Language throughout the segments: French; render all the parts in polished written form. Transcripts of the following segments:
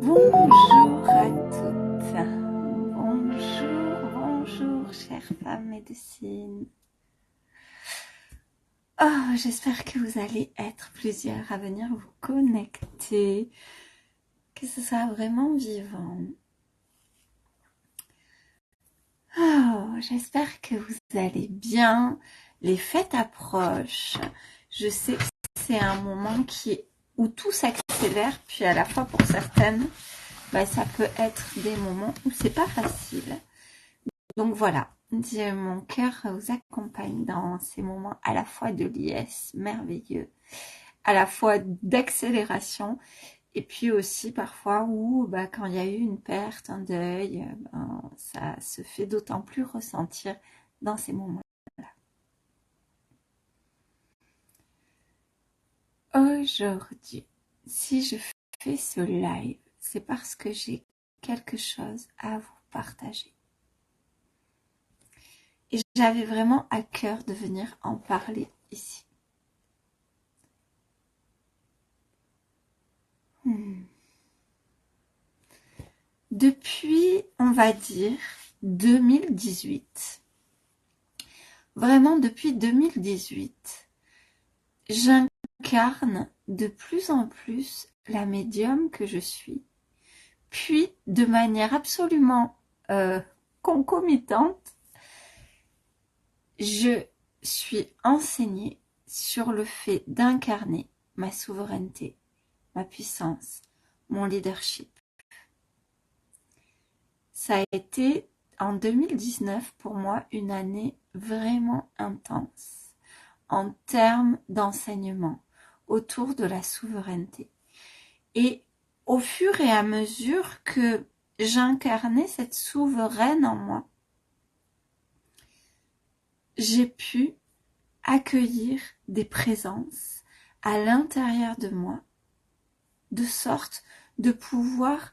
Bonjour à toutes. Bonjour, chères femmes médecines. Oh, j'espère que vous allez être plusieurs à venir vous connecter, que ce soit vraiment vivant. Oh, j'espère que vous allez bien. Les fêtes approchent. Je sais que c'est un moment où tout s'accélère, puis à la fois pour certaines, ça peut être des moments où c'est pas facile. Donc voilà, mon cœur vous accompagne dans ces moments à la fois de liesse merveilleux, à la fois d'accélération, et puis aussi parfois où quand il y a eu une perte, un deuil, ça se fait d'autant plus ressentir dans ces moments-là. Aujourd'hui, si je fais ce live, c'est parce que j'ai quelque chose à vous partager. Et j'avais vraiment à cœur de venir en parler ici. Depuis, on va dire, 2018, vraiment depuis 2018, j'incarne de plus en plus la médium que je suis. Puis, de manière absolument concomitante, je suis enseignée sur le fait d'incarner ma souveraineté, ma puissance, mon leadership. Ça a été en 2019 pour moi une année vraiment intense en termes d'enseignement autour de la souveraineté. Et au fur et à mesure que j'incarnais cette souveraine en moi, j'ai pu accueillir des présences à l'intérieur de moi, de sorte de pouvoir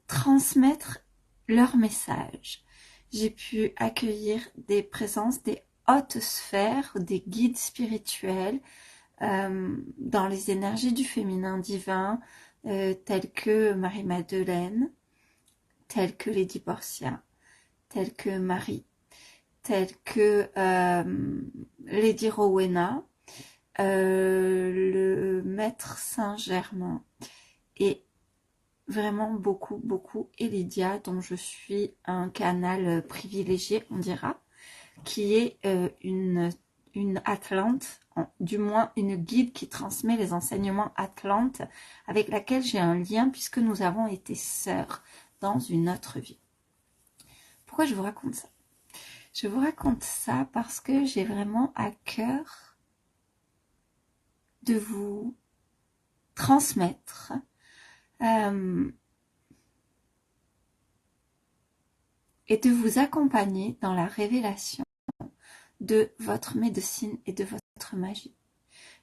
transmettre leur message. J'ai pu accueillir des présences des hautes sphères, des guides spirituels dans les énergies du féminin divin, tels que Marie-Madeleine, tels que Lady Portia, tels que Marie, tels que Lady Rowena, le Maître Saint-Germain et vraiment beaucoup, et Lydia, dont je suis un canal privilégié, on dira, qui est une Atlante, du moins une guide qui transmet les enseignements Atlante, avec laquelle j'ai un lien puisque nous avons été sœurs dans une autre vie. Pourquoi je vous raconte ça? Je vous raconte ça parce que j'ai vraiment à cœur de vous transmettre et de vous accompagner dans la révélation de votre médecine et de votre magie.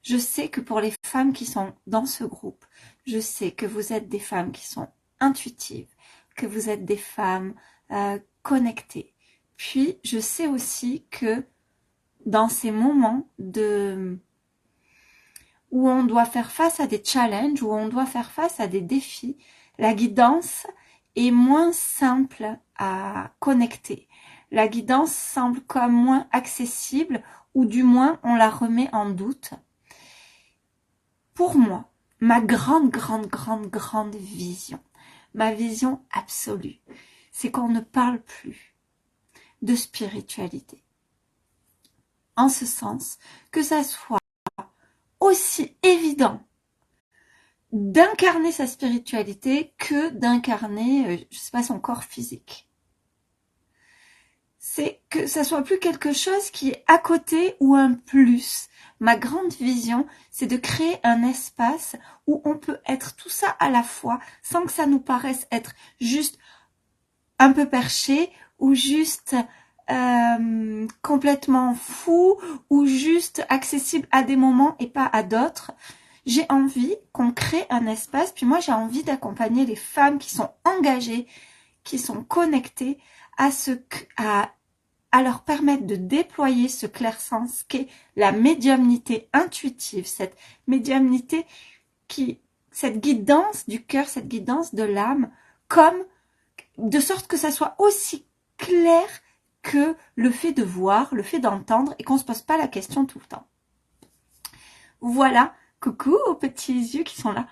Je sais que pour les femmes qui sont dans ce groupe, je sais que vous êtes des femmes qui sont intuitives, que vous êtes des femmes connectées. Puis, je sais aussi que dans ces moments où on doit faire face à des challenges, où on doit faire face à des défis, la guidance est moins simple à connecter. La guidance semble comme moins accessible, ou du moins on la remet en doute. Pour moi, ma grande vision, ma vision absolue, c'est qu'on ne parle plus de spiritualité. En ce sens, que ça soit aussi évident d'incarner sa spiritualité que d'incarner, je sais pas, son corps physique. C'est que ça soit plus quelque chose qui est à côté ou un plus. Ma grande vision, c'est de créer un espace où on peut être tout ça à la fois sans que ça nous paraisse être juste un peu perché ou juste complètement fou ou juste accessible à des moments et pas à d'autres. J'ai envie qu'on crée un espace, puis moi j'ai envie d'accompagner les femmes qui sont engagées, qui sont connectées à leur permettre de déployer ce clair-sens qu'est la médiumnité intuitive, cette médiumnité qui cette guidance du cœur, cette guidance de l'âme, comme de sorte que ça soit aussi clair que le fait de voir, le fait d'entendre et qu'on se pose pas la question tout le temps. Voilà, coucou aux petits yeux qui sont là.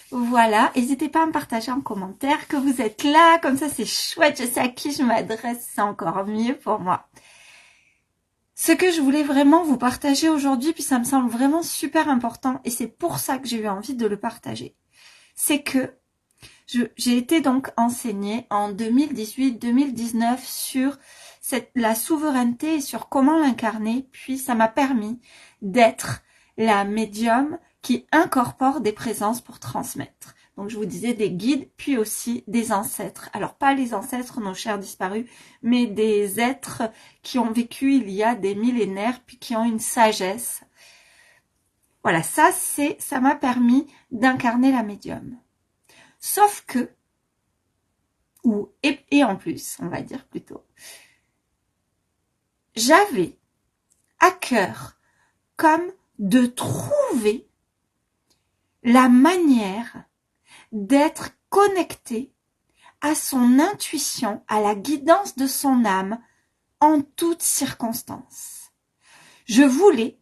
Voilà, n'hésitez pas à me partager en commentaire que vous êtes là, comme ça c'est chouette, je sais à qui je m'adresse, c'est encore mieux pour moi. Ce que je voulais vraiment vous partager aujourd'hui, puis ça me semble vraiment super important, et c'est pour ça que j'ai eu envie de le partager, c'est que j'ai été donc enseignée en 2018-2019 sur la souveraineté et sur comment l'incarner, puis ça m'a permis d'être la médium qui incorpore des présences pour transmettre. Donc je vous disais des guides, puis aussi des ancêtres. Alors pas les ancêtres, nos chers disparus, mais des êtres qui ont vécu il y a des millénaires, puis qui ont une sagesse. Voilà, ça m'a permis d'incarner la médium. Sauf que, et en plus, on va dire plutôt, j'avais à cœur comme de trouver la manière d'être connecté à son intuition, à la guidance de son âme en toutes circonstances. Je voulais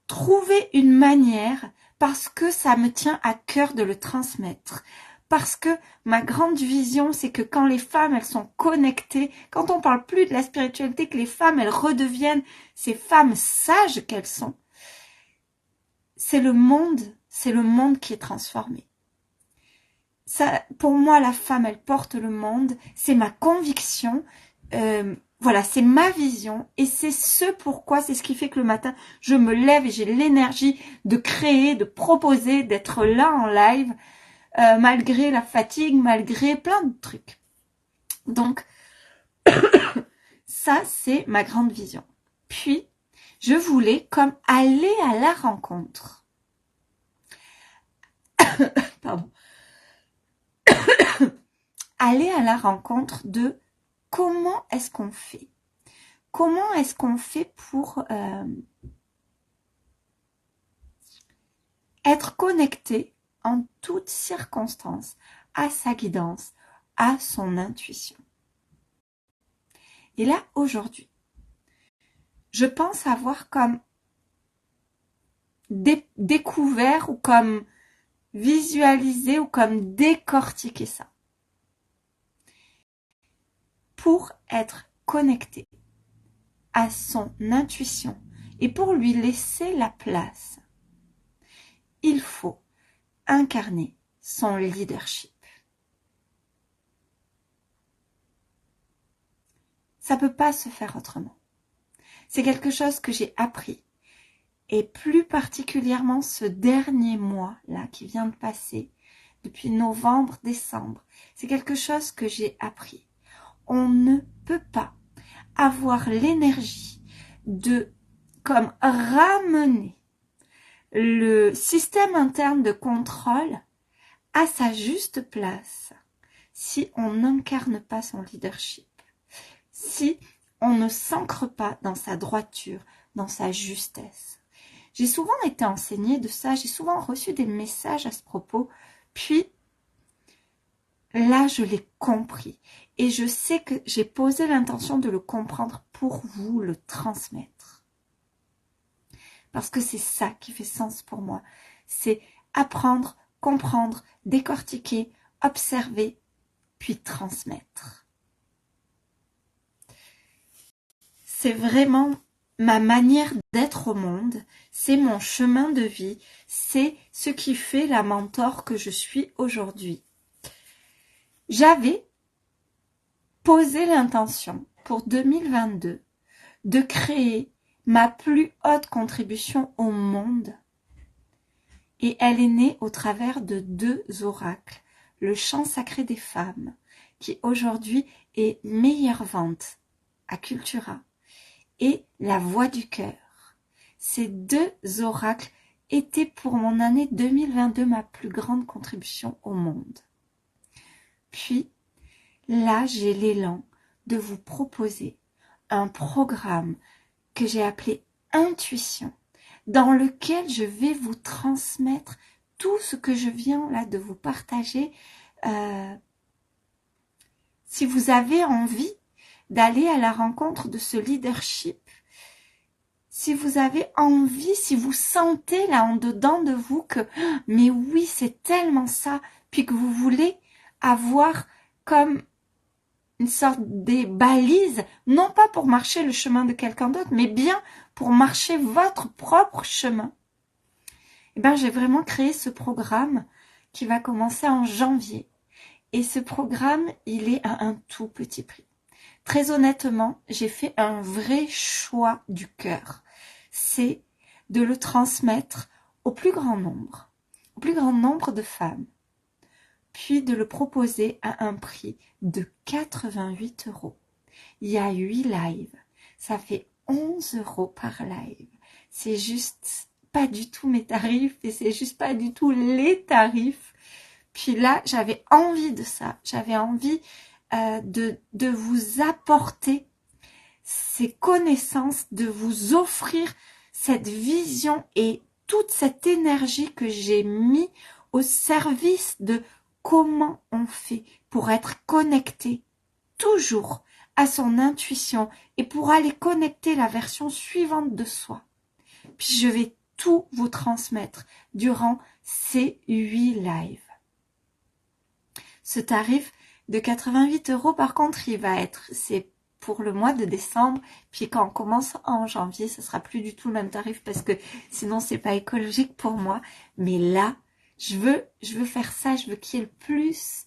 trouver une manière parce que ça me tient à cœur de le transmettre. Parce que ma grande vision, c'est que quand les femmes, elles sont connectées, quand on parle plus de la spiritualité, que les femmes, elles redeviennent ces femmes sages qu'elles sont, c'est le monde qui est transformé. Ça, pour moi, la femme, elle porte le monde, c'est ma conviction, voilà, c'est ma vision et c'est ce pourquoi, c'est ce qui fait que le matin, je me lève et j'ai l'énergie de créer, de proposer, d'être là en live, malgré la fatigue, malgré plein de trucs. Donc, ça, c'est ma grande vision. Puis, je voulais comme aller à la rencontre. Pardon. Aller à la rencontre de comment est-ce qu'on fait? Comment est-ce qu'on fait pour être connecté en toutes circonstances à sa guidance, à son intuition? Et là, aujourd'hui, je pense avoir comme découvert ou comme visualisé ou comme décortiqué ça. Pour être connecté à son intuition et pour lui laisser la place, il faut incarner son leadership. Ça peut pas se faire autrement. C'est quelque chose que j'ai appris. Et plus particulièrement ce dernier mois-là qui vient de passer, depuis novembre, décembre, c'est quelque chose que j'ai appris. On ne peut pas avoir l'énergie de comme ramener le système interne de contrôle à sa juste place si on n'incarne pas son leadership, si on ne s'ancre pas dans sa droiture, dans sa justesse. J'ai souvent été enseignée de ça, j'ai souvent reçu des messages à ce propos, puis là je l'ai compris et je sais que j'ai posé l'intention de le comprendre pour vous le transmettre. Parce que c'est ça qui fait sens pour moi, c'est apprendre, comprendre, décortiquer, observer, puis transmettre. C'est vraiment ma manière d'être au monde, c'est mon chemin de vie, c'est ce qui fait la mentor que je suis aujourd'hui. J'avais posé l'intention pour 2022 de créer ma plus haute contribution au monde et elle est née au travers de 2 oracles, le chant sacré des femmes qui aujourd'hui est meilleure vente à Cultura et la voix du cœur. Ces 2 oracles étaient pour mon année 2022 ma plus grande contribution au monde. Puis, là, j'ai l'élan de vous proposer un programme que j'ai appelé Intuition, dans lequel je vais vous transmettre tout ce que je viens là de vous partager. Si vous avez envie d'aller à la rencontre de ce leadership, si vous avez envie, si vous sentez là en dedans de vous que « mais oui, c'est tellement ça », puis que vous voulez avoir comme une sorte des balises, non pas pour marcher le chemin de quelqu'un d'autre, mais bien pour marcher votre propre chemin. Eh bien, j'ai vraiment créé ce programme qui va commencer en janvier. Et ce programme, il est à un tout petit prix. Très honnêtement, j'ai fait un vrai choix du cœur. C'est de le transmettre au plus grand nombre de femmes, puis de le proposer à un prix de 88 €. Il y a 8 lives, ça fait 11 € par live. C'est juste pas du tout mes tarifs et c'est juste pas du tout les tarifs. Puis là, j'avais envie de ça, j'avais envie de vous apporter ces connaissances, de vous offrir cette vision et toute cette énergie que j'ai mis au service de comment on fait pour être connecté toujours à son intuition et pour aller connecter la version suivante de soi. Puis je vais tout vous transmettre durant ces 8 lives. Ce tarif de 88 € par contre, c'est pour le mois de décembre, puis quand on commence en janvier, ce sera plus du tout le même tarif parce que sinon c'est pas écologique pour moi. Mais là, je veux faire ça, je veux qu'il y ait le plus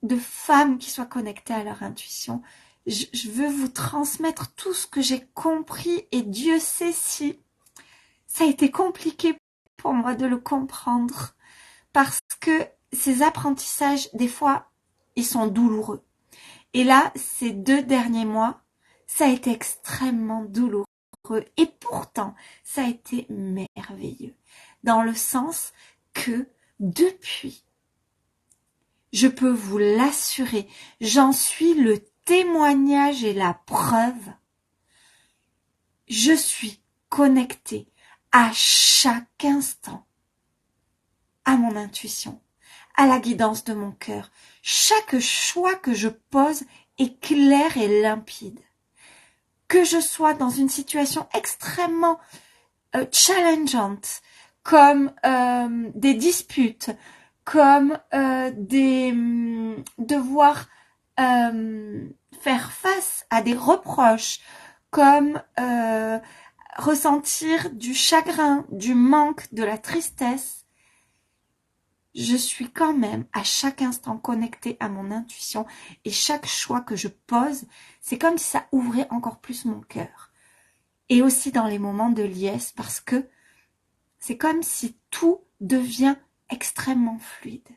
de femmes qui soient connectées à leur intuition. Je veux vous transmettre tout ce que j'ai compris et Dieu sait si ça a été compliqué pour moi de le comprendre parce que ces apprentissages, des fois, ils sont douloureux. Et là, ces 2 derniers mois, ça a été extrêmement douloureux. Et pourtant, ça a été merveilleux. Dans le sens que depuis, je peux vous l'assurer, j'en suis le témoignage et la preuve. Je suis connectée à chaque instant à mon intuition, à la guidance de mon cœur. Chaque choix que je pose est clair et limpide. Que je sois dans une situation extrêmement challengeante, comme des disputes, comme devoir faire face à des reproches, comme ressentir du chagrin, du manque, de la tristesse, je suis quand même à chaque instant connectée à mon intuition et chaque choix que je pose, c'est comme si ça ouvrait encore plus mon cœur. Et aussi dans les moments de liesse parce que c'est comme si tout devient extrêmement fluide.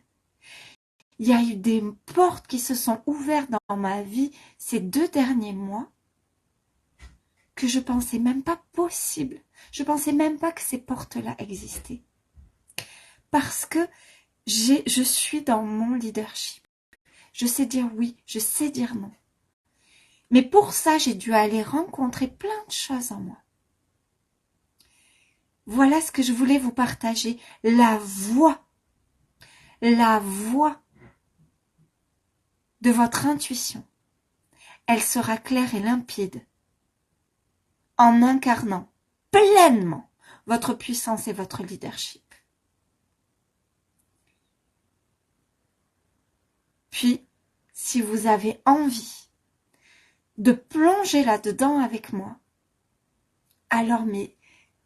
Il y a eu des portes qui se sont ouvertes dans ma vie ces 2 derniers mois que je pensais même pas possible. Je pensais même pas que ces portes-là existaient. Parce que je suis dans mon leadership. Je sais dire oui, je sais dire non. Mais pour ça, j'ai dû aller rencontrer plein de choses en moi. Voilà ce que je voulais vous partager. La voix de votre intuition. Elle sera claire et limpide en incarnant pleinement votre puissance et votre leadership. Puis, si vous avez envie de plonger là-dedans avec moi, alors mais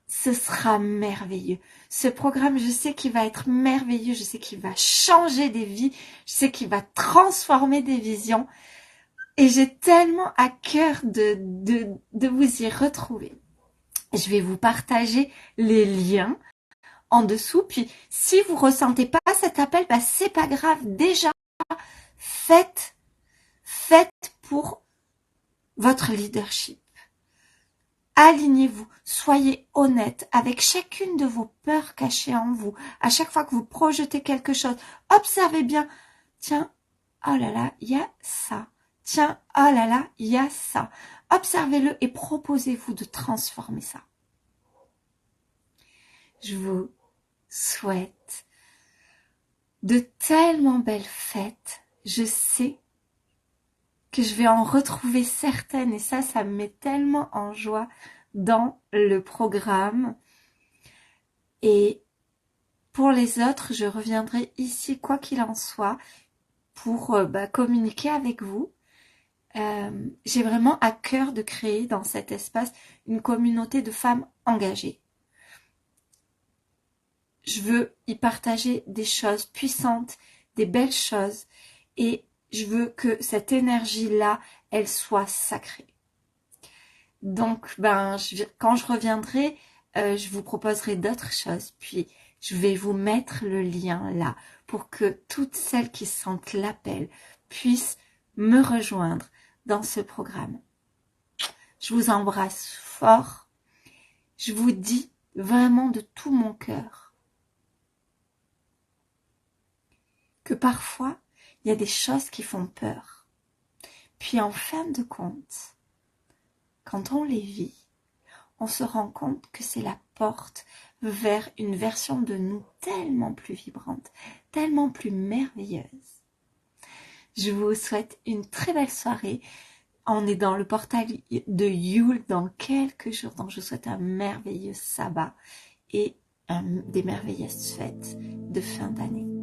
ce sera merveilleux. Ce programme, je sais qu'il va être merveilleux, je sais qu'il va changer des vies, je sais qu'il va transformer des visions. Et j'ai tellement à cœur de vous y retrouver. Je vais vous partager les liens en dessous. Puis, si vous ressentez pas cet appel, bah, c'est pas grave. Déjà, faites pour votre leadership. Alignez-vous, soyez honnête avec chacune de vos peurs cachées en vous. À chaque fois que vous projetez quelque chose, observez bien. Tiens, oh là là, il y a ça. Tiens, oh là là, il y a ça. Observez-le et proposez-vous de transformer ça. Je vous souhaite de tellement belles fêtes. Je sais que je vais en retrouver certaines et ça me met tellement en joie dans le programme. Et pour les autres, je reviendrai ici quoi qu'il en soit pour communiquer avec vous. J'ai vraiment à cœur de créer dans cet espace une communauté de femmes engagées. Je veux y partager des choses puissantes, des belles choses, et je veux que cette énergie-là, elle soit sacrée. Donc, quand je reviendrai, je vous proposerai d'autres choses, puis je vais vous mettre le lien là, pour que toutes celles qui sentent l'appel puissent me rejoindre dans ce programme. Je vous embrasse fort. Je vous dis vraiment de tout mon cœur que parfois, il y a des choses qui font peur. Puis en fin de compte, quand on les vit, on se rend compte que c'est la porte vers une version de nous tellement plus vibrante, tellement plus merveilleuse. Je vous souhaite une très belle soirée. On est dans le portail de Yule dans quelques jours, donc je vous souhaite un merveilleux sabbat et des merveilleuses fêtes de fin d'année.